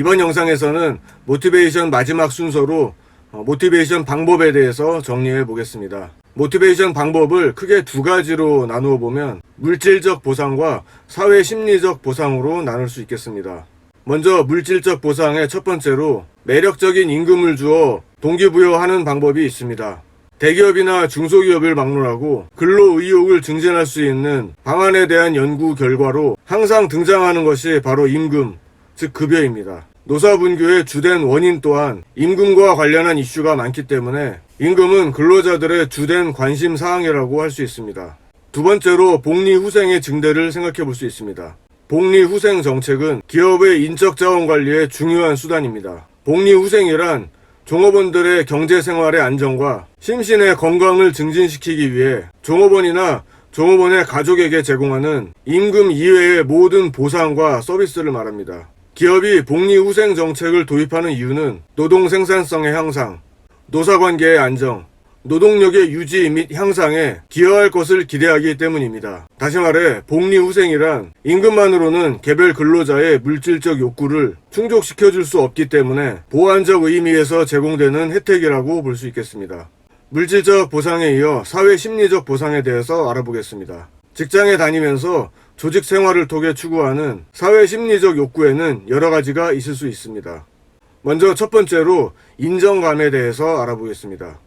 이번 영상에서는 모티베이션 마지막 순서로 모티베이션 방법에 대해서 정리해 보겠습니다. 모티베이션 방법을 크게 두 가지로 나누어 보면 물질적 보상과 사회 심리적 보상으로 나눌 수 있겠습니다. 먼저 물질적 보상의 첫 번째로 매력적인 임금을 주어 동기부여하는 방법이 있습니다. 대기업이나 중소기업을 막론하고 근로 의욕을 증진할 수 있는 방안에 대한 연구 결과로 항상 등장하는 것이 바로 임금, 즉 급여입니다. 노사분규의 주된 원인 또한 임금과 관련한 이슈가 많기 때문에 임금은 근로자들의 주된 관심 사항이라고 할 수 있습니다. 두 번째로 복리후생의 증대를 생각해 볼 수 있습니다. 복리후생 정책은 기업의 인적자원 관리의 중요한 수단입니다. 복리후생이란 종업원들의 경제생활의 안정과 심신의 건강을 증진시키기 위해 종업원이나 종업원의 가족에게 제공하는 임금 이외의 모든 보상과 서비스를 말합니다. 기업이 복리후생 정책을 도입하는 이유는 노동 생산성의 향상, 노사관계의 안정, 노동력의 유지 및 향상에 기여할 것을 기대하기 때문입니다. 다시 말해 복리후생이란 임금만으로는 개별 근로자의 물질적 욕구를 충족시켜줄 수 없기 때문에 보완적 의미에서 제공되는 혜택이라고 볼 수 있겠습니다. 물질적 보상에 이어 사회 심리적 보상에 대해서 알아보겠습니다. 직장에 다니면서 조직 생활을 통해 추구하는 사회 심리적 욕구에는 여러 가지가 있을 수 있습니다. 먼저 첫 번째로 인정감에 대해서 알아보겠습니다.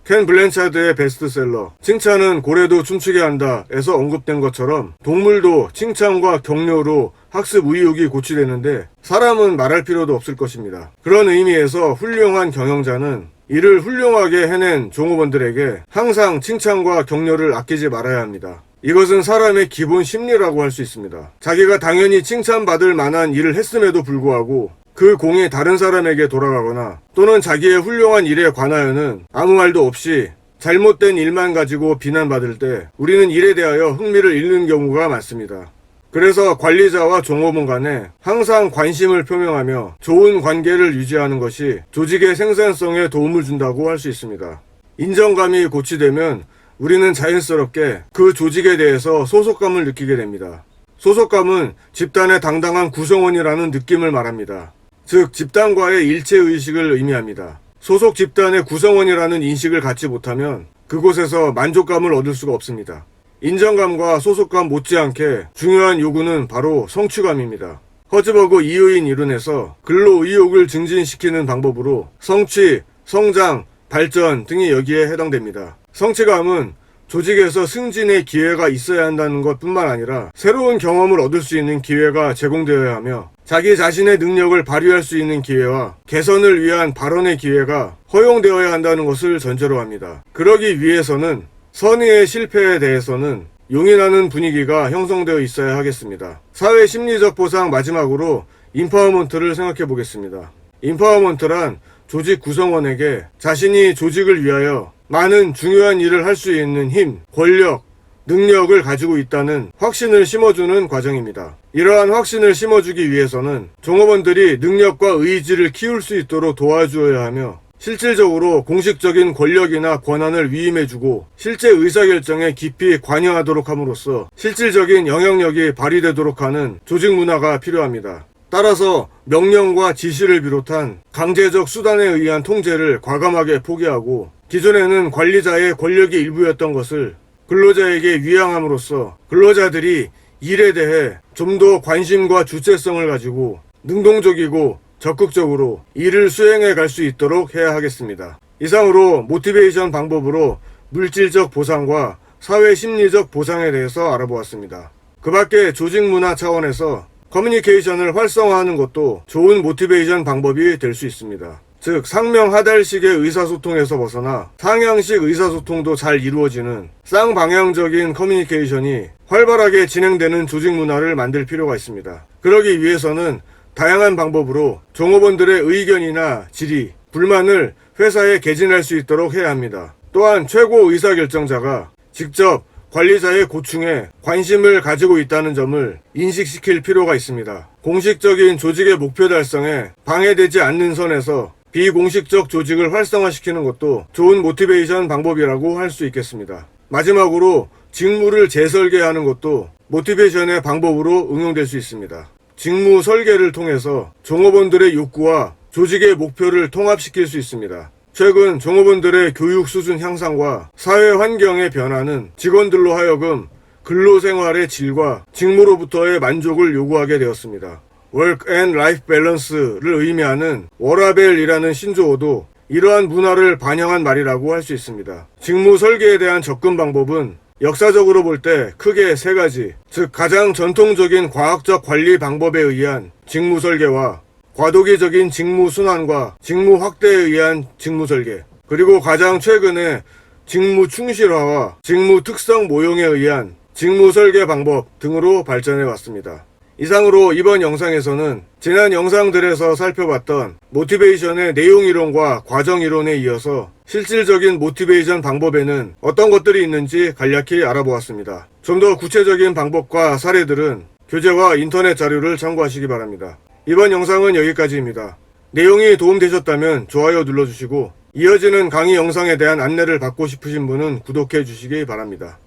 켄 블랜차드의 베스트셀러 칭찬은 고래도 춤추게 한다 에서 언급된 것처럼 동물도 칭찬과 격려로 학습 의욕이 고취되는데 사람은 말할 필요도 없을 것입니다. 그런 의미에서 훌륭한 경영자는 이를 훌륭하게 해낸 종업원들에게 항상 칭찬과 격려를 아끼지 말아야 합니다. 이것은 사람의 기본 심리라고 할 수 있습니다. 자기가 당연히 칭찬받을 만한 일을 했음에도 불구하고 그 공이 다른 사람에게 돌아가거나 또는 자기의 훌륭한 일에 관하여는 아무 말도 없이 잘못된 일만 가지고 비난받을 때 우리는 일에 대하여 흥미를 잃는 경우가 많습니다. 그래서 관리자와 종업원 간에 항상 관심을 표명하며 좋은 관계를 유지하는 것이 조직의 생산성에 도움을 준다고 할 수 있습니다. 인정감이 고취되면 우리는 자연스럽게 그 조직에 대해서 소속감을 느끼게 됩니다. 소속감은 집단의 당당한 구성원이라는 느낌을 말합니다. 즉 집단과의 일체의식을 의미합니다. 소속 집단의 구성원이라는 인식을 갖지 못하면 그곳에서 만족감을 얻을 수가 없습니다. 인정감과 소속감 못지않게 중요한 요구는 바로 성취감입니다. 허즈버그 이요인 이론에서 근로 의욕을 증진시키는 방법으로 성취, 성장, 발전 등이 여기에 해당됩니다. 성취감은 조직에서 승진의 기회가 있어야 한다는 것 뿐만 아니라 새로운 경험을 얻을 수 있는 기회가 제공되어야 하며 자기 자신의 능력을 발휘할 수 있는 기회와 개선을 위한 발언의 기회가 허용되어야 한다는 것을 전제로 합니다. 그러기 위해서는 선의의 실패에 대해서는 용인하는 분위기가 형성되어 있어야 하겠습니다. 사회 심리적 보상 마지막으로 인파워먼트를 생각해 보겠습니다. 인파워먼트란 조직 구성원에게 자신이 조직을 위하여 많은 중요한 일을 할 수 있는 힘, 권력, 능력을 가지고 있다는 확신을 심어주는 과정입니다. 이러한 확신을 심어주기 위해서는 종업원들이 능력과 의지를 키울 수 있도록 도와주어야 하며 실질적으로 공식적인 권력이나 권한을 위임해주고 실제 의사결정에 깊이 관여하도록 함으로써 실질적인 영향력이 발휘되도록 하는 조직 문화가 필요합니다. 따라서 명령과 지시를 비롯한 강제적 수단에 의한 통제를 과감하게 포기하고 기존에는 관리자의 권력이 일부였던 것을 근로자에게 위양함으로써 근로자들이 일에 대해 좀 더 관심과 주체성을 가지고 능동적이고 적극적으로 일을 수행해 갈 수 있도록 해야 하겠습니다. 이상으로 모티베이션 방법으로 물질적 보상과 사회 심리적 보상에 대해서 알아보았습니다. 그 밖에 조직 문화 차원에서 커뮤니케이션을 활성화하는 것도 좋은 모티베이션 방법이 될 수 있습니다. 즉 상명하달식의 의사소통에서 벗어나 상향식 의사소통도 잘 이루어지는 쌍방향적인 커뮤니케이션이 활발하게 진행되는 조직 문화를 만들 필요가 있습니다. 그러기 위해서는 다양한 방법으로 종업원들의 의견이나 질의, 불만을 회사에 개진할 수 있도록 해야 합니다. 또한 최고 의사결정자가 직접 관리자의 고충에 관심을 가지고 있다는 점을 인식시킬 필요가 있습니다. 공식적인 조직의 목표 달성에 방해되지 않는 선에서 비공식적 조직을 활성화시키는 것도 좋은 모티베이션 방법이라고 할 수 있겠습니다. 마지막으로 직무를 재설계하는 것도 모티베이션의 방법으로 응용될 수 있습니다. 직무 설계를 통해서 종업원들의 욕구와 조직의 목표를 통합시킬 수 있습니다. 최근 종업원들의 교육 수준 향상과 사회 환경의 변화는 직원들로 하여금 근로생활의 질과 직무로부터의 만족을 요구하게 되었습니다. Work and Life Balance를 의미하는 워라벨이라는 신조어도 이러한 문화를 반영한 말이라고 할 수 있습니다. 직무 설계에 대한 접근 방법은 역사적으로 볼 때 크게 세 가지, 즉 가장 전통적인 과학적 관리 방법에 의한 직무 설계와 과도기적인 직무 순환과 직무 확대에 의한 직무 설계, 그리고 가장 최근에 직무 충실화와 직무 특성 모형에 의한 직무 설계 방법 등으로 발전해 왔습니다. 이상으로 이번 영상에서는 지난 영상들에서 살펴봤던 모티베이션의 내용 이론과 과정 이론에 이어서 실질적인 모티베이션 방법에는 어떤 것들이 있는지 간략히 알아보았습니다. 좀 더 구체적인 방법과 사례들은 교재와 인터넷 자료를 참고하시기 바랍니다. 이번 영상은 여기까지입니다. 내용이 도움되셨다면 좋아요 눌러주시고 이어지는 강의 영상에 대한 안내를 받고 싶으신 분은 구독해 주시기 바랍니다.